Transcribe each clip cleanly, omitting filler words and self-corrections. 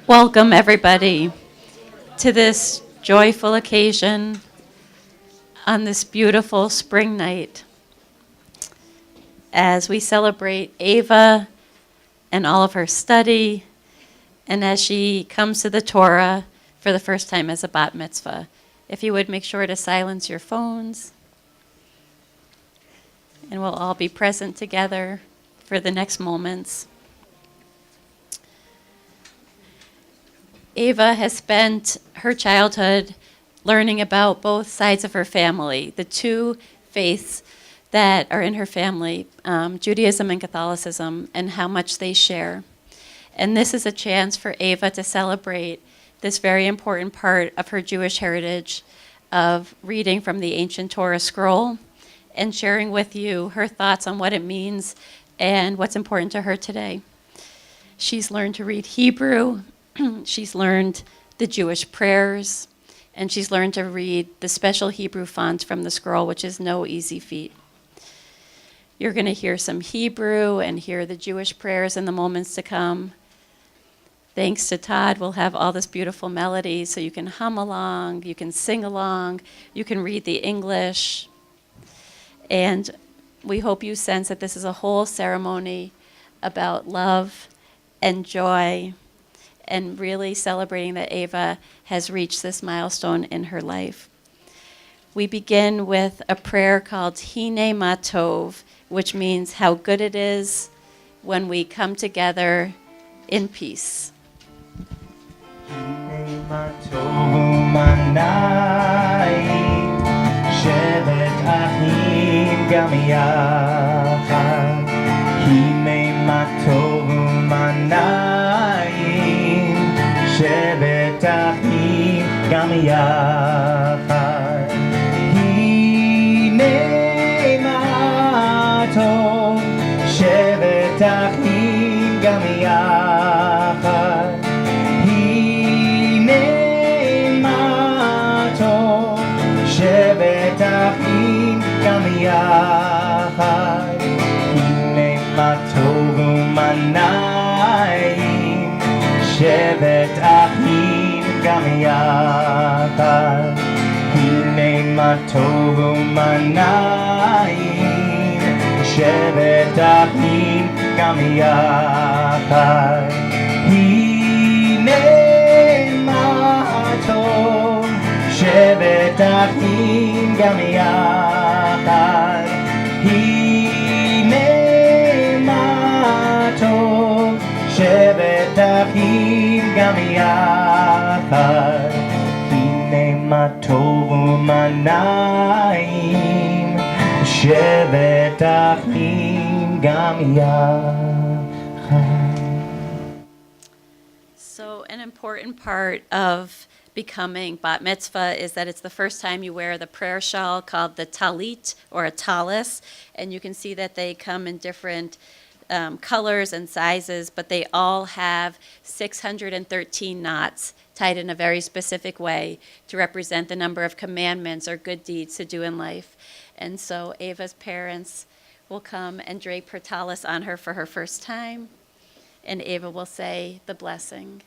Welcome, everybody, to this joyful occasion on this beautiful spring night as we celebrate Ava and all of her study, and as she comes to the Torah for the first time as a bat mitzvah. If you would make sure to silence your phones, and we'll all be present together for the next moments. Ava has spent her childhood learning about both sides of her family, the two faiths that are in her family, Judaism and Catholicism, and how much they share. And this is a chance for Ava to celebrate this very important part of her Jewish heritage of reading from the ancient Torah scroll and sharing with you her thoughts on what it means and what's important to her today. She's learned to read Hebrew. She's learned the Jewish prayers, and she's learned to read the special Hebrew font from the scroll, which is no easy feat. You're going to hear some Hebrew and hear the Jewish prayers in the moments to come. Thanks to Todd, we'll have all this beautiful melody, so you can hum along, you can sing along, you can read the English. And we hope you sense that this is a whole ceremony about love and joy, and really celebrating that Ava has reached this milestone in her life. We begin with a prayer called Hine Ma Tov, which means how good it is when we come together in peace. Hine ma tov u'manayim, shevet achim gam yachad. Hine ma tov u'manayim, shevet achim gam yachad. Hine ma tov, shevet achim gam yachad. Hine ma tov, shevet achim gam yachad. Hine ma tov u'manayim, shevet achim gam yachad. Hine ma tov u'manayim, shevet achim gam yachad. Hine ma tov, shevet achim gam yachad. Hine ma tov, shevet achim gam yachad. Hine ma tov u'manayim, shevet achim gam yachad. So an important part of becoming bat mitzvah is that it's the first time you wear the prayer shawl called the talit, or a talis, and you can see that they come in different colors and sizes, but they all have 613 knots tied in a very specific way to represent the number of commandments or good deeds to do in life. And so Ava's parents will come and drape her talis on her for her first time, and Ava will say the blessing.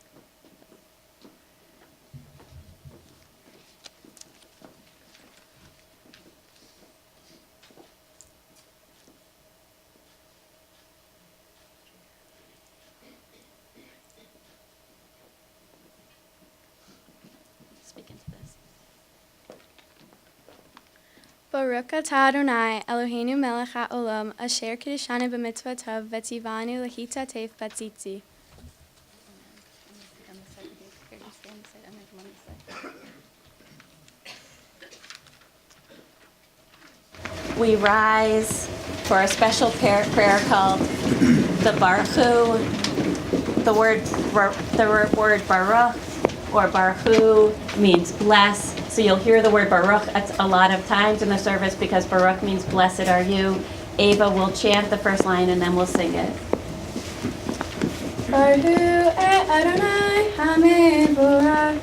Speak into this. Baruch atah Adonai, Eloheinu melech ha'olam, asher kiddushanu b'mitzvah tov, v'tzivanu l'hitatef b'tzitzi. We rise for a special prayer called the Baruch Hu. The word Baruch or Baruch Hu means bless. So you'll hear the word Baruch a lot of times in the service because Baruch means blessed are you. Ava will chant the first line and then we'll sing it. Baruch Adonai HaMevorach.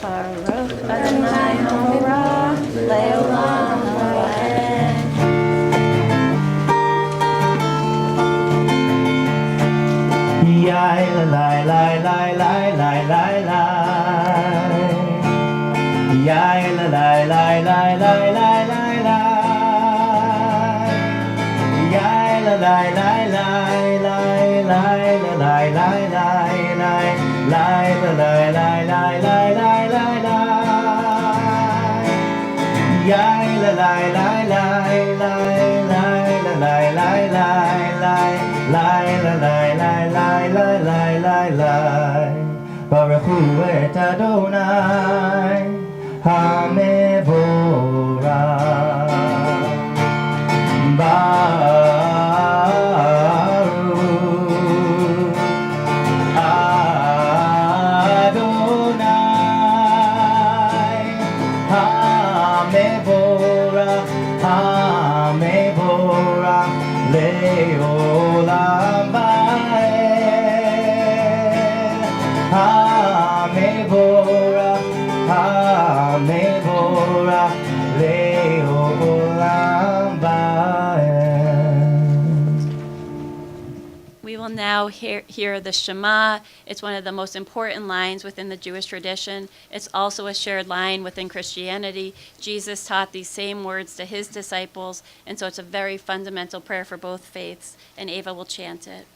Baruch Adonai HaMevorach Le'olam Va'ed. Yai la la la la la Baruch Hu et Adonai HaMevorach Baruch Adonai HaMevorach HaMevorach Le'olam Va'ed HaMevorach HaMevorach Le'olam Va'ed. We will now hear the Shema. It's one of the most important lines within the Jewish tradition. It's also a shared line within Christianity. Jesus taught these same words to his disciples, and so it's a very fundamental prayer for both faiths, and Ava will chant it.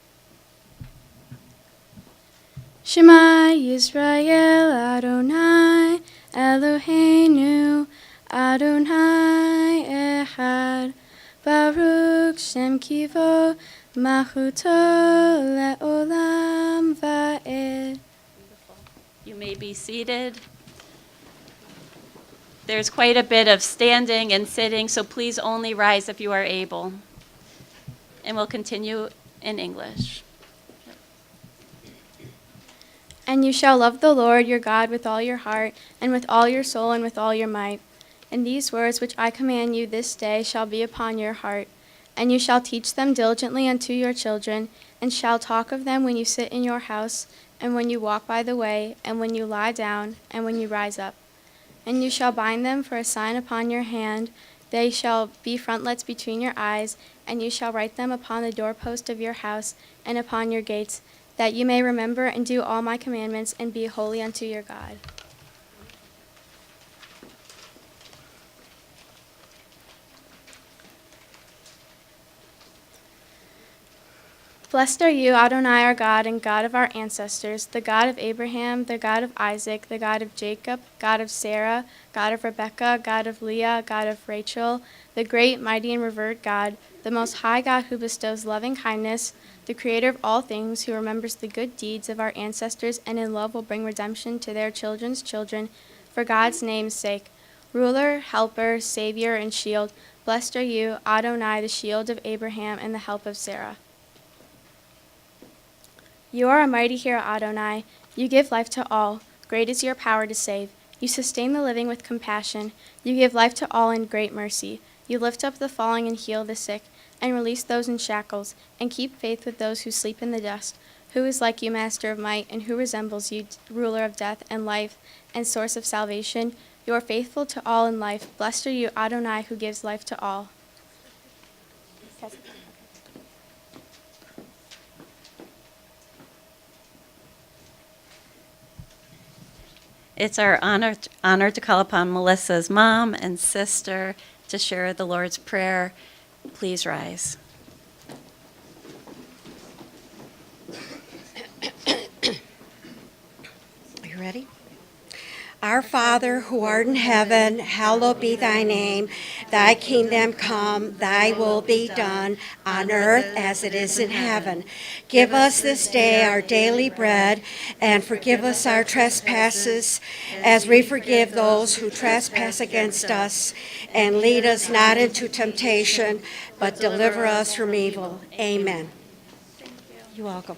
Shema Yisrael Adonai Eloheinu Adonai Echad Baruch Shem Kivo Machuto Le'olam Va'ed. You may be seated. There's quite a bit of standing and sitting, so please only rise if you are able. And we'll continue in English. And you shall love the Lord your God with all your heart, and with all your soul, and with all your might. And these words which I command you this day shall be upon your heart. And you shall teach them diligently unto your children, and shall talk of them when you sit in your house, and when you walk by the way, and when you lie down, and when you rise up. And you shall bind them for a sign upon your hand. They shall be frontlets between your eyes, and you shall write them upon the doorpost of your house, and upon your gates, that you may remember and do all my commandments, and be holy unto your God. Blessed are you, Adonai, our God, and God of our ancestors, the God of Abraham, the God of Isaac, the God of Jacob, God of Sarah, God of Rebekah, God of Leah, God of Rachel, the great, mighty, and revered God, the Most High God who bestows loving kindness, the Creator of all things, who remembers the good deeds of our ancestors and in love will bring redemption to their children's children, for God's name's sake. Ruler, helper, Savior, and shield, blessed are you, Adonai, the shield of Abraham and the help of Sarah. You are a mighty hero, Adonai. You give life to all. Great is your power to save. You sustain the living with compassion. You give life to all in great mercy. You lift up the falling and heal the sick, and release those in shackles, and keep faith with those who sleep in the dust. Who is like you, Master of might, and who resembles you, ruler of death and life, and source of salvation? You are faithful to all in life. Blessed are you, Adonai, who gives life to all. It's our honor to call upon Melissa's mom and sister to share the Lord's Prayer. Please rise. Are you ready? Our Father, who art in heaven, hallowed be thy name. Thy kingdom come, thy will be done, on earth as it is in heaven. Give us this day our daily bread, and forgive us our trespasses, as we forgive those who trespass against us. And lead us not into temptation, but deliver us from evil. Amen. You're welcome.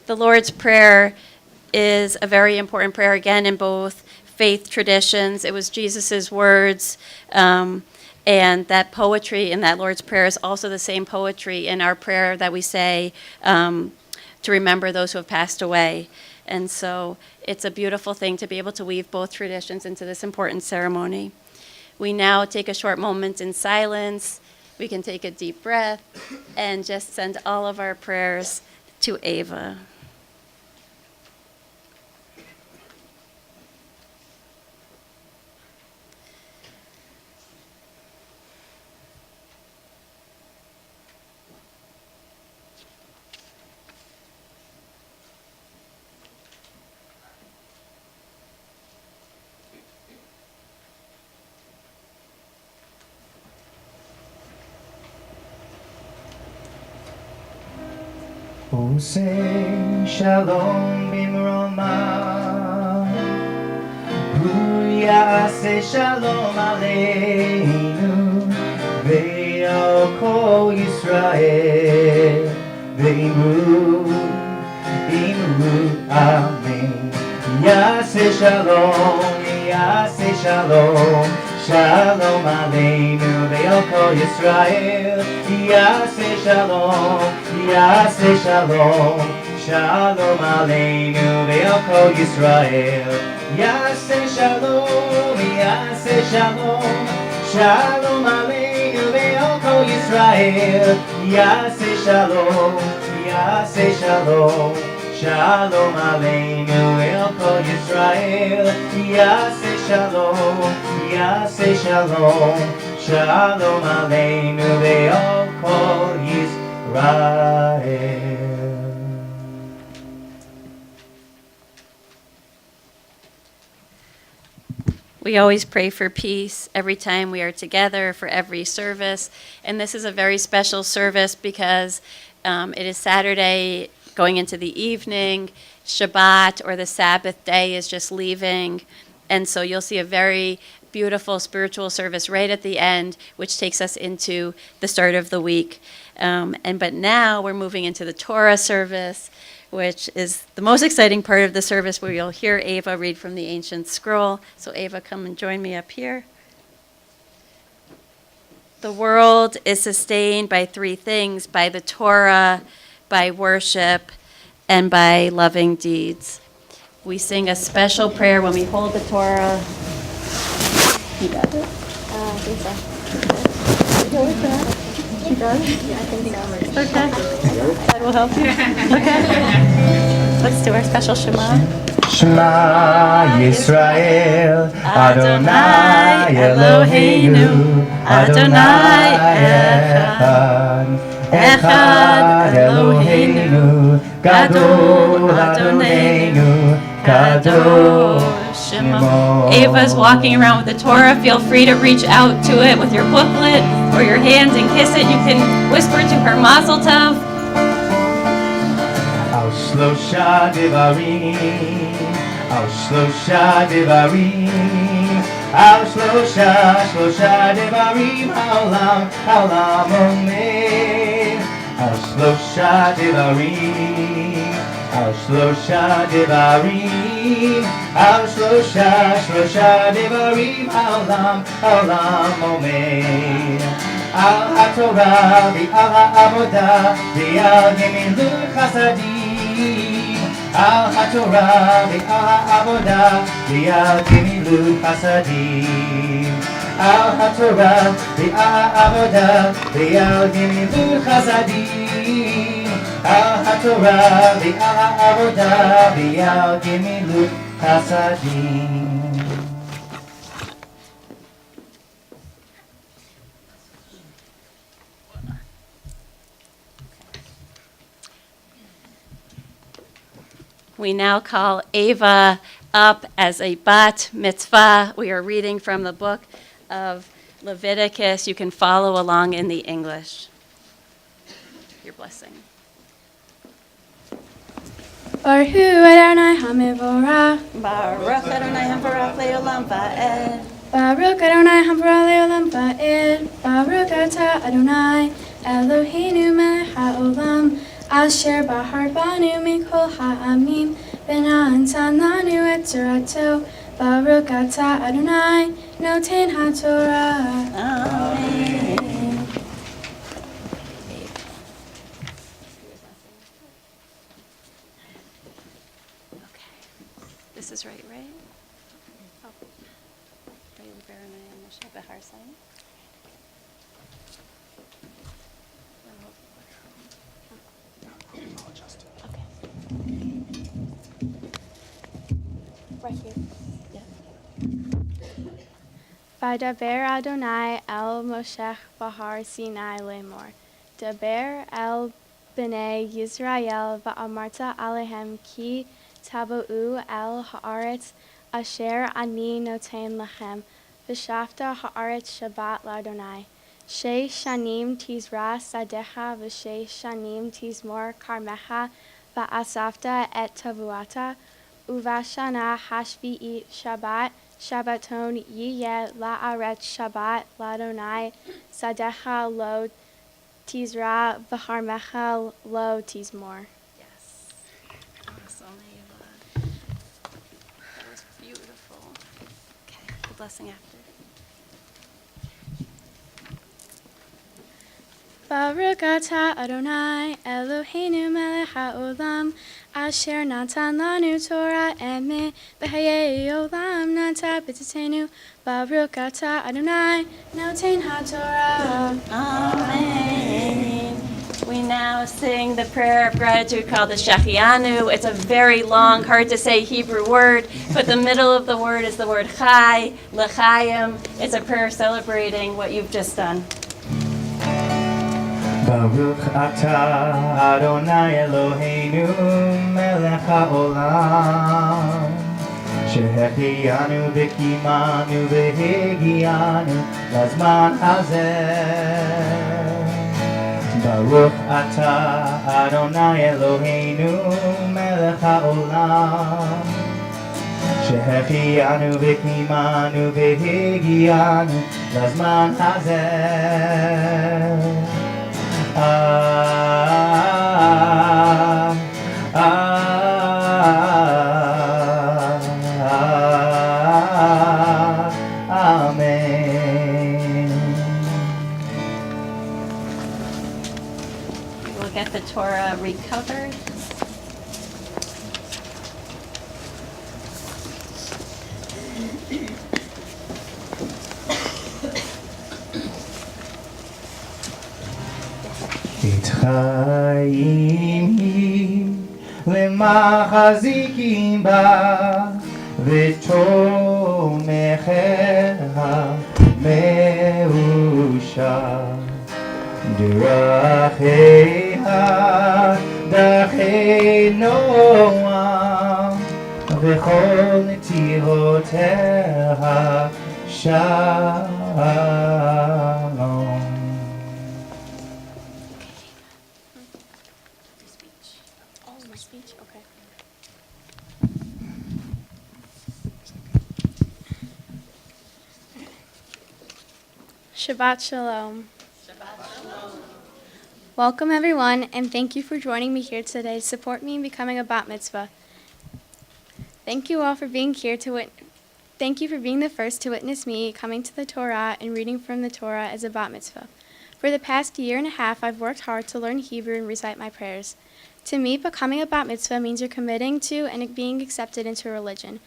The Lord's Prayer is a very important prayer, again, in both faith traditions. It was Jesus' words, and that poetry in that Lord's Prayer is also the same poetry in our prayer that we say to remember those who have passed away. And so it's a beautiful thing to be able to weave both traditions into this important ceremony. We now take a short moment in silence. We can take a deep breath and just send all of our prayers to Ava. Hosei Shalom Bimroma Hu Yaseh Shalom Aleinu Ve'al Kol Yisrael Ve'imru Amen Yaseh Shalom Shalom Aleinu Ve'al Kol Yisrael Yaseh Shalom Shalom Aleinu Ve'al Kol Yisrael Yaseh Shalom Shalom Aleinu Ve'al Kol Yisrael Yaseh Shalom Shalom Aleinu Ve'al Kol Yisrael Yaseh Shalom Shalom Aleinu Ve'al Kol Yisrael. We always pray for peace every time we are together, for every service. And this is a very special service because it is Saturday going into the evening. Shabbat, or the Sabbath day, is just leaving. And so you'll see a very beautiful spiritual service right at the end, which takes us into the start of the week. But now we're moving into the Torah service, which is the most exciting part of the service, where you'll hear Ava read from the ancient scroll. So Ava, come and join me up here. The world is sustained by three things: by the Torah, by worship, and by loving deeds. We sing a special prayer when we hold the Torah. You got it? I think so. You got it? Yeah, I think so. Okay. That will help you. Okay. Let's do our special Shema. Shema Yisrael Adonai Eloheinu Adonai Echad Eloheinu Gadol Adonenu Kadosh Shemo. Ava's walking around with the Torah. Feel free to reach out to it with your booklet or your hands and kiss it. You can whisper to her Mazel Tov. Al Shlosha Devarim Al Shlosha Devarim Al Shlosha Devarim Haolam Omer Al Shlosha Devarim Al Shlosha Devarim Al Shlosha Devarim Haolam Omer Al HaTorah V'al HaAvodah V'al Gemilut Chasadim Al HaTorah V'al HaAvodah V'al Gemilut Chasadim Al HaTorah V'al HaAvodah V'al Gemilut Chasadim Al HaTorah V'al HaAvodah V'al Gemilut Chasadim. We now call Ava up as a Bat Mitzvah. We are reading from the book of Leviticus. You can follow along in the English. Your blessing. Baruch Adonai HaMevorach. Baruch Adonai Havarach Leolam Va'ed. Baruch Adonai Havarach Leolam Va'ed. Baruch Atah Adonai Eloheinu melech haolam. Asher bahar banu mikol ha'amim. V'na'atan lanu et torato. Baruch Atah Adonai Noten HaTorah. Amen. Okay. This is right? Oh. Behar sign. Right here. Vaydaber Adonai el Moshe Bahar Sinai Lemor. Daber el Bnei Yisrael va'amarta alehem ki tabo'u el haaretz asher ani noten lachem. V'shafta haaretz Shabbat l'Adonai. Shei shanim tizra sadecha v'shei shanim tizmor karmecha va'asafta et tavuata uvashana hashvi'it Shabbat Shabbaton yiyeh la'aret Shabbat ladonai sadecha lo tizra v'harmecha lo tizmor. Yes. Awesome, Ava. That was beautiful. Okay, the blessing after. Baruch atah Adonai Eloheinu melech haolam asher natan lanu Torah emet b'chayei olam natan b'tzitenu. Baruch atah Adonai noten haTorah. Amen. We now sing the prayer of gratitude called the Shachianu. It's a very long, hard to say Hebrew word, but the middle of the word is the word Chai, L'chaim. It's a prayer celebrating what you've just done. Baruch atah Adonai Eloheinu melech haolam שהחיינו וקיימנו והגיענו לזמן הזה. ברוך אתה אדוני אלוהינו מלך העולם שהחיינו וקיימנו והגיענו לזמן הזה. Amen. We'll get the Torah recovered. חיים היא למחזיקים בה ותומכיה מאושר דרכיה דרכי נועם וכל נתיבותיה שלום. Oh, my speech? Okay. Shabbat Shalom. Welcome, everyone, and thank you for joining me here today to support me in becoming a Bat Mitzvah. Thank you all for being here Thank you for being the first to witness me coming to the Torah and reading from the Torah as a Bat Mitzvah. For the past year and a half, I've worked hard to learn Hebrew and recite my prayers. To me, becoming a Bat Mitzvah means you're committing to and being accepted into a religion.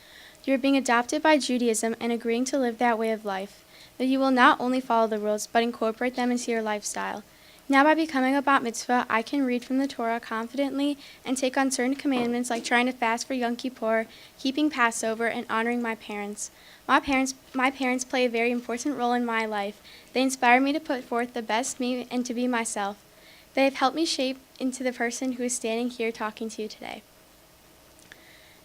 You're being adopted by Judaism and agreeing to live that way of life, that you will not only follow the rules, but incorporate them into your lifestyle. Now, by becoming a Bat Mitzvah, I can read from the Torah confidently and take on certain commandments like trying to fast for Yom Kippur, keeping Passover, and honoring my parents. My parents play a very important role in my life. They inspire me to put forth the best me and to be myself. They have helped me shape into the person who is standing here talking to you today.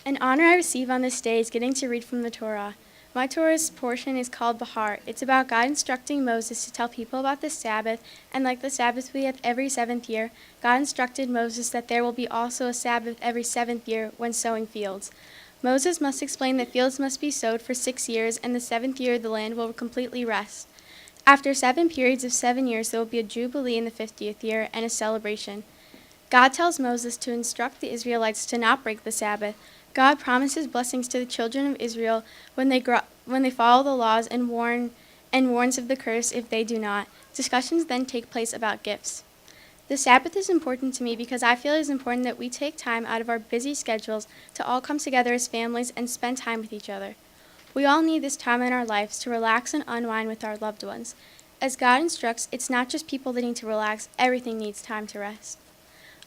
An honor I receive on this day is getting to read from the Torah. My Torah's portion is called Bahar. It's about God instructing Moses to tell people about the Sabbath, and like the Sabbath we have every 7th year, God instructed Moses that there will be also a Sabbath every 7th year when sowing fields. Moses must explain that fields must be sowed for 6 years, and the 7th year the land will completely rest. After 7 periods of 7 years, there will be a jubilee in the 50th year and a celebration. God tells Moses to instruct the Israelites to not break the Sabbath. God promises blessings to the children of Israel when they follow the laws and warns of the curse if they do not. Discussions then take place about gifts. The Sabbath is important to me because I feel it is important that we take time out of our busy schedules to all come together as families and spend time with each other. We all need this time in our lives to relax and unwind with our loved ones. As God instructs, it's not just people that need to relax, everything needs time to rest.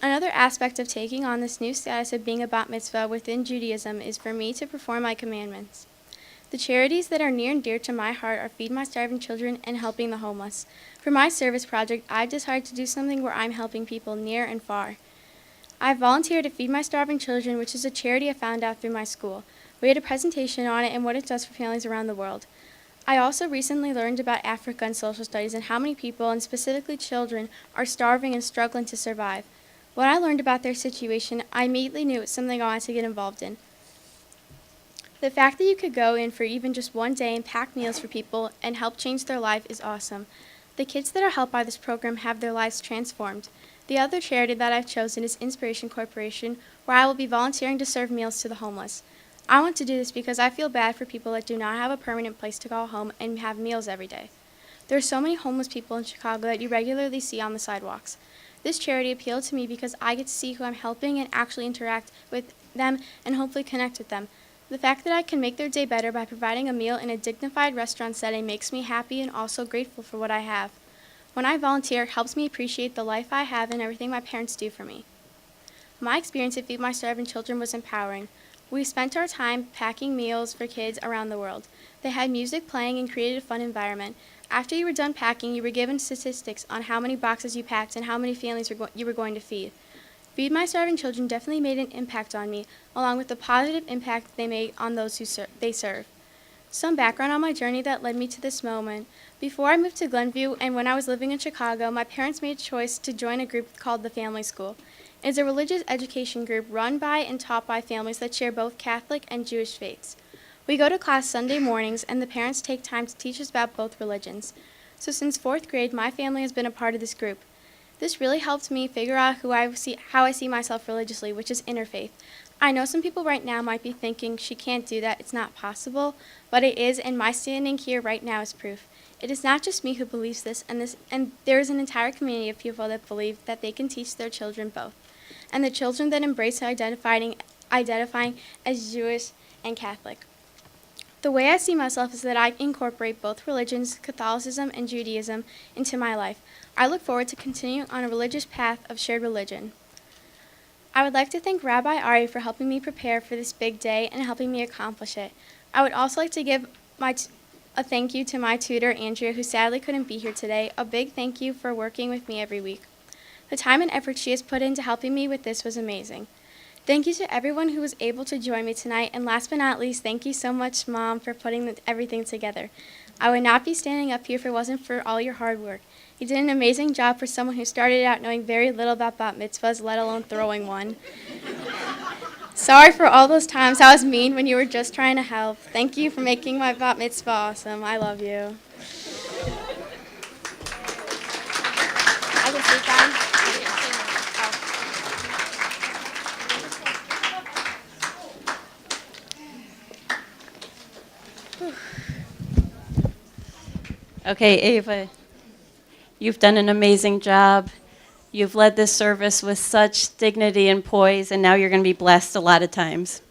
Another aspect of taking on this new status of being a Bat Mitzvah within Judaism is for me to perform my commandments. The charities that are near and dear to my heart are Feed My Starving Children and helping the homeless. For my service project, I've decided to do something where I'm helping people near and far. I've volunteered to Feed My Starving Children, which is a charity I found out through my school. We had a presentation on it and what it does for families around the world. I also recently learned about Africa and social studies and how many people, and specifically children, are starving and struggling to survive. When I learned about their situation, I immediately knew it was something I wanted to get involved in. The fact that you could go in for even just one day and pack meals for people and help change their life is awesome. The kids that are helped by this program have their lives transformed. The other charity that I've chosen is Inspiration Corporation, where I will be volunteering to serve meals to the homeless. I want to do this because I feel bad for people that do not have a permanent place to call home and have meals every day. There are so many homeless people in Chicago that you regularly see on the sidewalks. This charity appealed to me because I get to see who I'm helping and actually interact with them and hopefully connect with them. The fact that I can make their day better by providing a meal in a dignified restaurant setting makes me happy and also grateful for what I have. When I volunteer, it helps me appreciate the life I have and everything my parents do for me. My experience at Feed My Starving Children was empowering. We spent our time packing meals for kids around the world. They had music playing and created a fun environment. After you were done packing, you were given statistics on how many boxes you packed and how many families you were going to feed. Feed My Starving Children definitely made an impact on me, along with the positive impact they made on those they serve. Some background on my journey that led me to this moment. Before I moved to Glenview and when I was living in Chicago, my parents made a choice to join a group called the Family School. It is a religious education group run by and taught by families that share both Catholic and Jewish faiths. We go to class Sunday mornings, and the parents take time to teach us about both religions. So since 4th grade, my family has been a part of this group. This really helped me figure out how I see myself religiously, which is interfaith. I know some people right now might be thinking she can't do that, it's not possible, but it is, and my standing here right now is proof. It is not just me who believes this, and there is an entire community of people that believe that they can teach their children both, and the children that embrace identifying as Jewish and Catholic. The way I see myself is that I incorporate both religions, Catholicism and Judaism, into my life. I look forward to continuing on a religious path of shared religion. I would like to thank Rabbi Ari for helping me prepare for this big day and helping me accomplish it. I would also like to give a thank you to my tutor, Andrea, who sadly couldn't be here today. A big thank you for working with me every week. The time and effort she has put into helping me with this was amazing. Thank you to everyone who was able to join me tonight, and last but not least, thank you so much, Mom, for putting everything together. I would not be standing up here if it wasn't for all your hard work. You did an amazing job for someone who started out knowing very little about bat mitzvahs, let alone throwing one. Sorry for all those times I was mean when you were just trying to help. Thank you for making my bat mitzvah awesome. I love you. I can sit down. Okay, Ava, you've done an amazing job. You've led this service with such dignity and poise, and now you're going to be blessed a lot of times.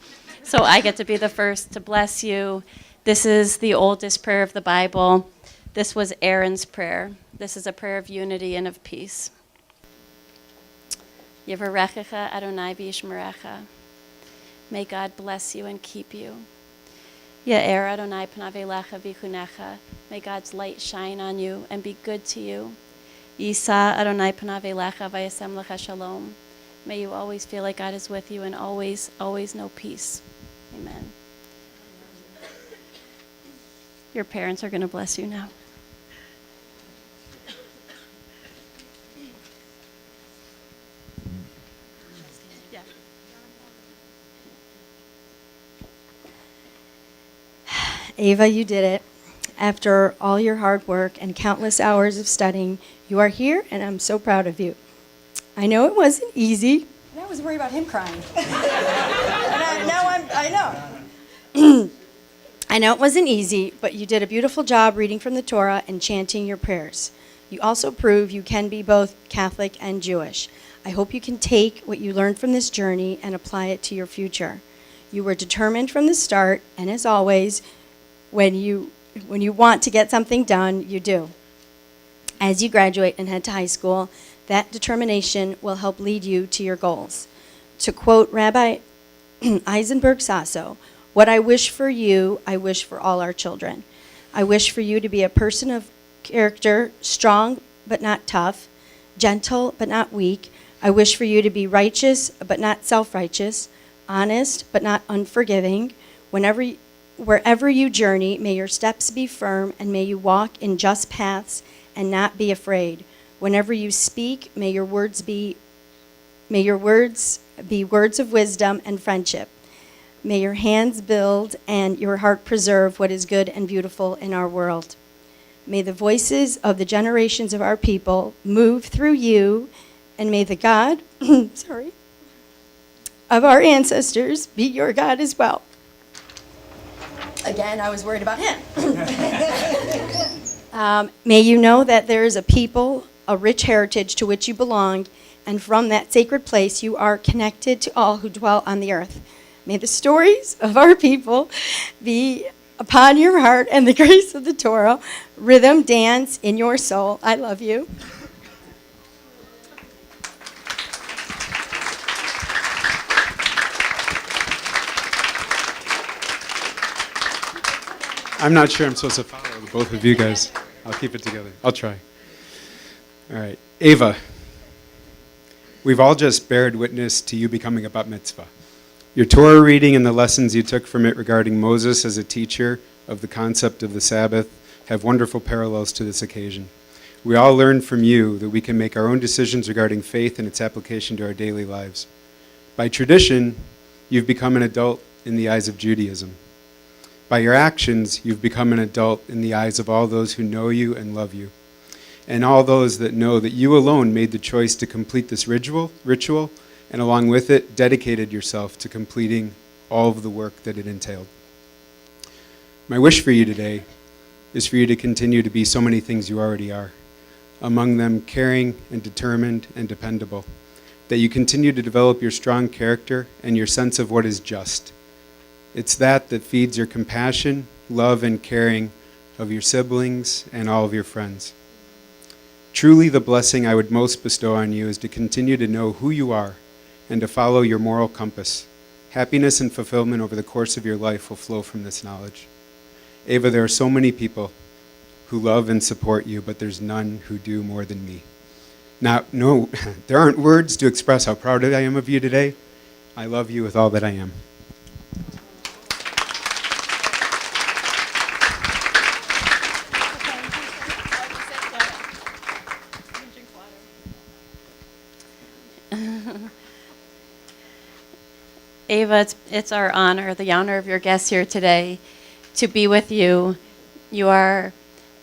So I get to be the first to bless you. This is the oldest prayer of the Bible. This was Aaron's prayer. This is a prayer of unity and of peace. Yevarechecha Adonai v'yishmerecha. May God bless you and keep you. Ya'er Adonai panav elecha v'chunecha. May God's light shine on you and be good to you. Yisa Adonai panav elecha v'yasem lecha shalom. May you always feel like God is with you and always, always know peace. Amen. Your parents are going to bless you now. Ava, you did it. After all your hard work and countless hours of studying, you are here, and I'm so proud of you. I know it wasn't easy. And I was worried about him crying. I know. I know it wasn't easy, but you did a beautiful job reading from the Torah and chanting your prayers. You also prove you can be both Catholic and Jewish. I hope you can take what you learned from this journey and apply it to your future. You were determined from the start, and as always, when you want to get something done, you do. As you graduate and head to high school, that determination will help lead you to your goals. To quote Rabbi Eisenberg Sasso, "What I wish for you, I wish for all our children. I wish for you to be a person of character, strong but not tough, gentle but not weak. I wish for you to be righteous but not self-righteous, honest but not unforgiving. Wherever you journey, may your steps be firm, and may you walk in just paths and not be afraid. Whenever you speak, may your words be words of wisdom and friendship. May your hands build and your heart preserve what is good and beautiful in our world. May the voices of the generations of our people move through you, and may the God, of our ancestors be your God as well. Again, I was worried about him. May you know that there is a people, a rich heritage to which you belong, and from that sacred place you are connected to all who dwell on the earth. May the stories of our people be upon your heart, and the grace of the Torah rhythm dance in your soul. I love you. I'm not sure I'm supposed to follow both of you guys. I'll keep it together. I'll try. All right. Ava, we've all just bared witness to you becoming a bat mitzvah. Your Torah reading and the lessons you took from it regarding Moses as a teacher of the concept of the Sabbath have wonderful parallels to this occasion. We all learn from you that we can make our own decisions regarding faith and its application to our daily lives. By tradition, you've become an adult in the eyes of Judaism. By your actions, you've become an adult in the eyes of all those who know you and love you, and all those that know that you alone made the choice to complete this ritual, and along with it, dedicated yourself to completing all of the work that it entailed. My wish for you today is for you to continue to be so many things you already are, among them caring and determined and dependable, that you continue to develop your strong character and your sense of what is just. It's that feeds your compassion, love, and caring of your siblings and all of your friends. Truly, the blessing I would most bestow on you is to continue to know who you are and to follow your moral compass. Happiness and fulfillment over the course of your life will flow from this knowledge. Ava, there are so many people who love and support you, but there's none who do more than me. Now, no, there aren't words to express how proud I am of you today. I love you with all that I am. Ava, it's our honor, the honor of your guests here today, to be with you. You are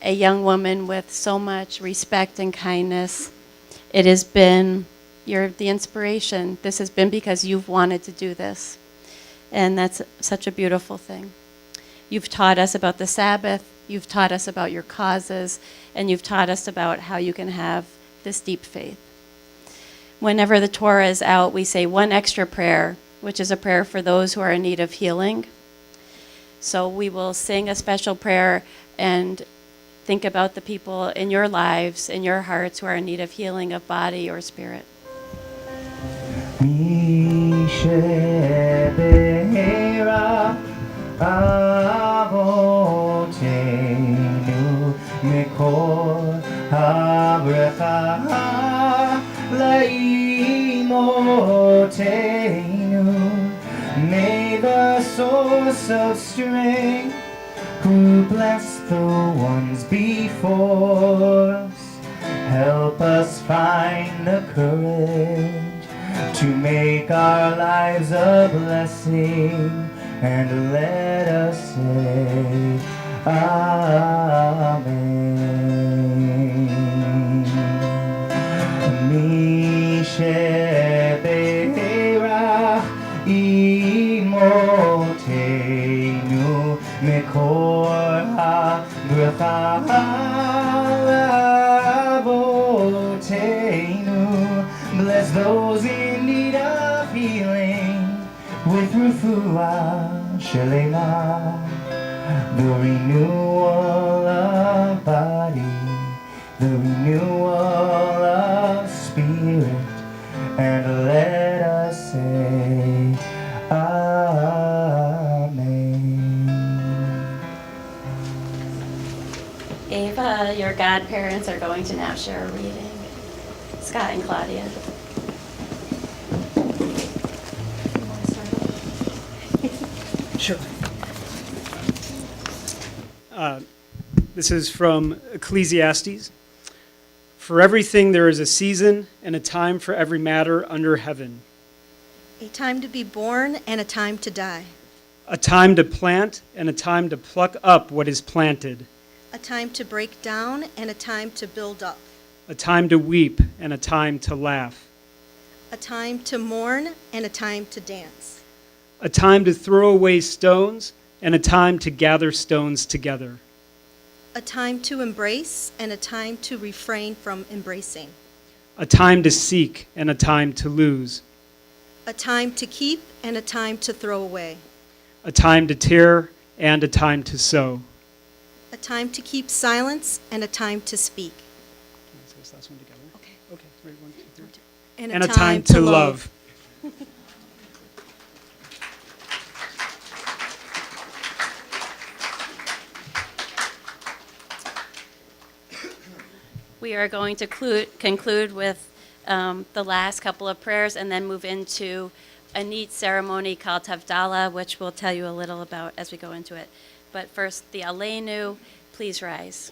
a young woman with so much respect and kindness. It has been, you're the inspiration. This has been because you've wanted to do this. And that's such a beautiful thing. You've taught us about the Sabbath, you've taught us about your causes, and you've taught us about how you can have this deep faith. Whenever the Torah is out, we say one extra prayer, which is a prayer for those who are in need of healing. So we will sing a special prayer and think about the people in your lives, in your hearts, who are in need of healing of body or spirit. May the source of strength, who blessed the ones before us, help us find the courage to make our lives a blessing, and let us say Amen. Misheberach imotenu mekor habracha avotenu. Bless those in need of healing with refuah shelema, the renewal of body, the renewal of spirit, and let us say Amen. Ava, your godparents are going to now share a reading. Scott and Claudia. Sure. This is from Ecclesiastes. For everything there is a season and a time for every matter under heaven. A time to be born and a time to die. A time to plant and a time to pluck up what is planted. A time to break down and a time to build up. A time to weep and a time to laugh. A time to mourn and a time to dance. A time to throw away stones and a time to gather stones together. A time to embrace and a time to refrain from embracing. A time to seek and a time to lose. A time to keep and a time to throw away. A time to tear and a time to sow. A time to keep silence and a time to speak. Can I say this last one together? Okay. Okay. Ready? 1, 2, 3. And And a time to love. We are going to conclude with the last couple of prayers and then move into a neat ceremony called Havdalah, which we'll tell you a little about as we go into it. But first, the Aleinu, please rise.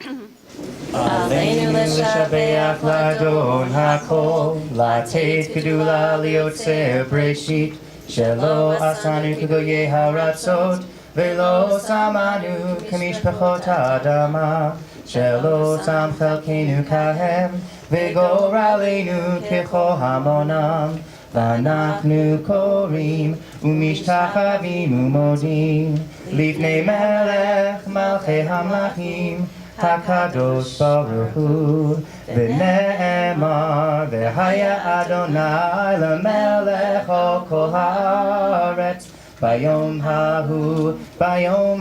Aleinu l'shabeach l'adon hakol, לתת גדולה ליוצר בראשית, שלא עשנו כגויי הרצות, ולא שמנו כמשפחות האדמה, שלא שם חלקנו כהם, וגורלנו כחומונם, ואנחנו קוראים ומשתחווים ומודים לפני מלך מלכי המלכים, הקדוש ברוך הוא, ונאמר, והיה אדוני למלך על כל הארץ, ביום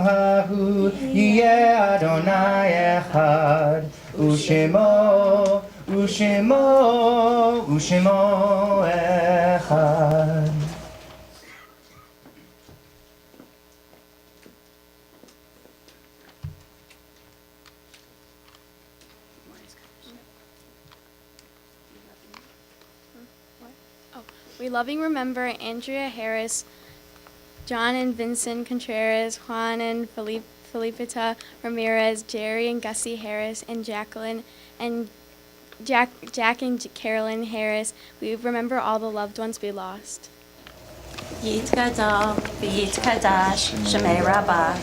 ההוא יהיה אדוני אחד, ושמו אחד. We loving remember Andrea Harris, John and Vincent Contreras, Juan and Felipita Ramirez, Jerry and Gussie Harris, and Jacqueline and Jack and Carolyn Harris. We remember all the loved ones we lost. Yitgadal, v'yitkadash, Shemei Rabbah,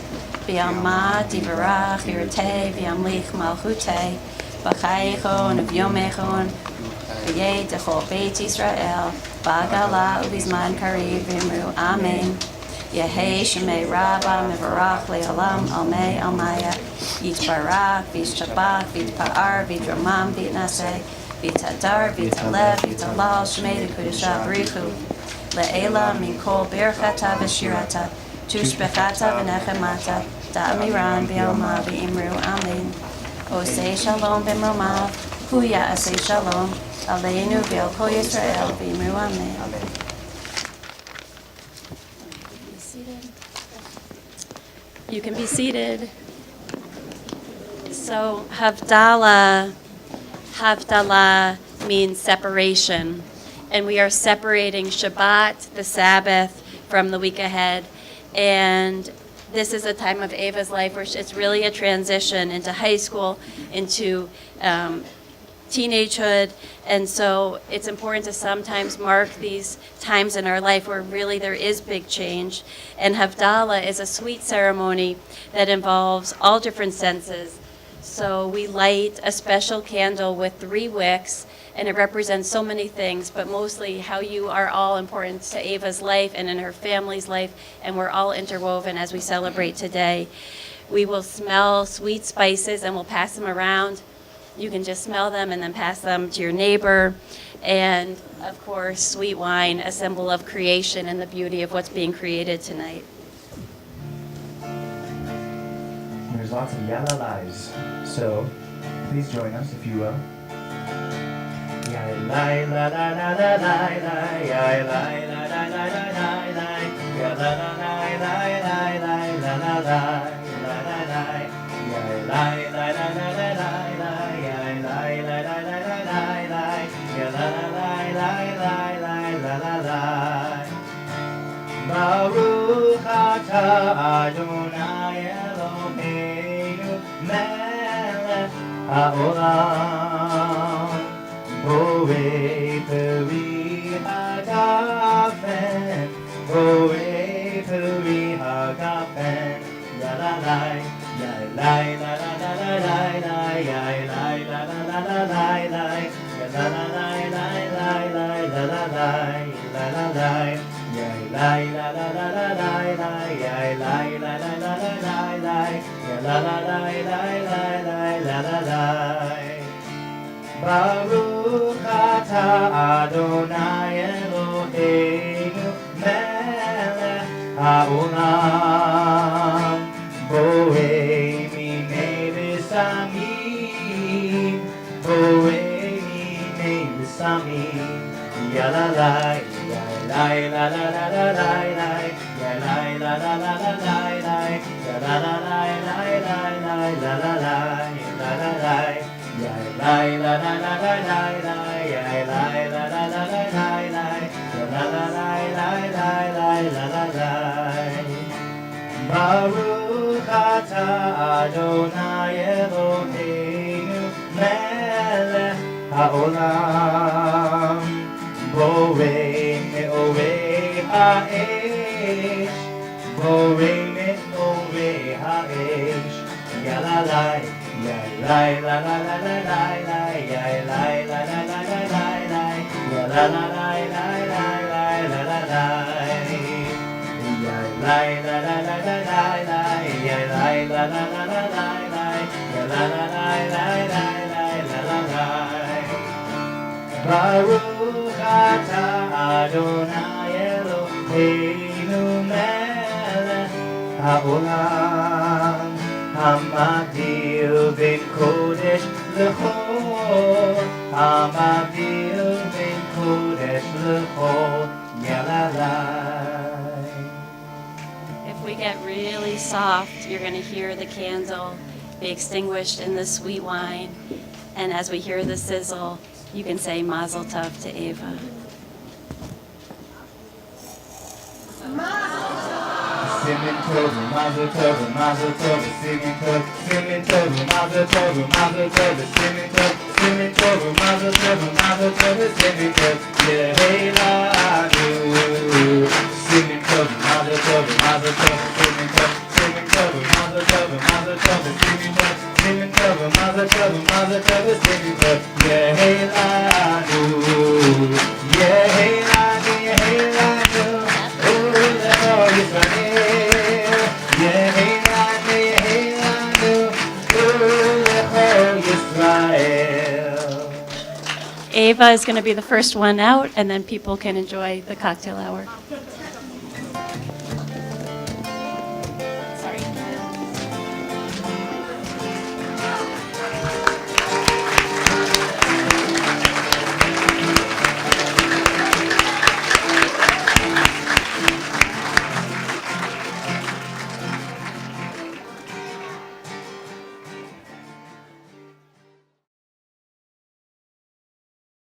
v'yamah divarach, yirteh, v'yamlich malchuteh, v'chayichon, v'yomechon, v'yeh dechol Beit Yisrael, v'agala u'bizman kariv, v'imru Amen. Yehei Shemei Rabbah, mevarach le'olam, almei almaya, yitbarach, v'yishtabach, v'yitpa'ar, v'yidramam, v'yitnaseh, v'yitadar, v'yitaleh, v'yitalal, Shemei dekudesha b'richu, Le'ela mikol berchata v'shirata, tushbechata v'nechemata, da'amiran v'yoma v'imru amen. Osei shalom b'mromav, hu ya'asei shalom, aleinu v'el kol Yisrael v'imru amen. You can be seated. So Havdalah means separation. And we are separating Shabbat, the Sabbath, from the week ahead. And this is a time of Ava's life where it's really a transition into high school, into teenagehood. And so it's important to sometimes mark these times in our life where really there is big change. And Havdalah is a sweet ceremony that involves all different senses. So we light a special candle with 3 wicks, and it represents so many things, but mostly how you are all important to Ava's life and in her family's life, and we're all interwoven as we celebrate today. We will smell sweet spices and we'll pass them around. You can just smell them and then pass them to your neighbor. And of course, sweet wine, a symbol of creation and the beauty of what's being created tonight. There's lots of yalla lies, so please join us if you will. Baruch atah Adonai העולם בואי פרי הגפן בואי פרי הגפן לה-לה-לי לה-לי לה-לה-לה-לה-לה-לה לה-לי לה-לה-לה-לה-לה-לה Baruch atah Adonai Eloheinu melech haolam Boei minei v'samim Boei minei v'samim Yalalai Yalai la la la la la la Yalai la la la la la la Yalalai la la la la la la la la la Yalai la la la la la la Yalai la la la la la la Yalalai la la la la la la Baruch atah Adonai Eloheinu melech haolam Borei me'orei ha'esh Borei me'orei ha'esh Yalalai Yalai la la la la la la Yalai la la la la la la Yalalai la la la la la la Yalai la la la la la la Yalai la la la la la la Yalalai la la la la la la Baruch atah Adonai Eloheinu melech haolam Hamavdil ben kodesh l'chol Hamavdil ben kodesh l'chol Yalalai If we get really soft, you're going to hear the candle be extinguished in the sweet wine. And as we hear the sizzle, you can say Mazel Tov to Ava. Simin tov, mazel tov, mazel tov, simin tov, simin tov, mazel tov, mazel tov, simin tov, simin tov, mazel tov, mazel tov, simin tov, yehelanu. Simin tov, mazel tov, mazel tov, simin tov, simin tov, mazel tov, mazel tov, simin tov, simin tov, mazel tov, mazel tov, simin tov, yehelanu, yehelanu, yehelanu. Oh, Yisrael, Yehelanu, Yehelanu, Ulechol Yisrael. Ava is going to be the first one out, and then people can enjoy the cocktail hour.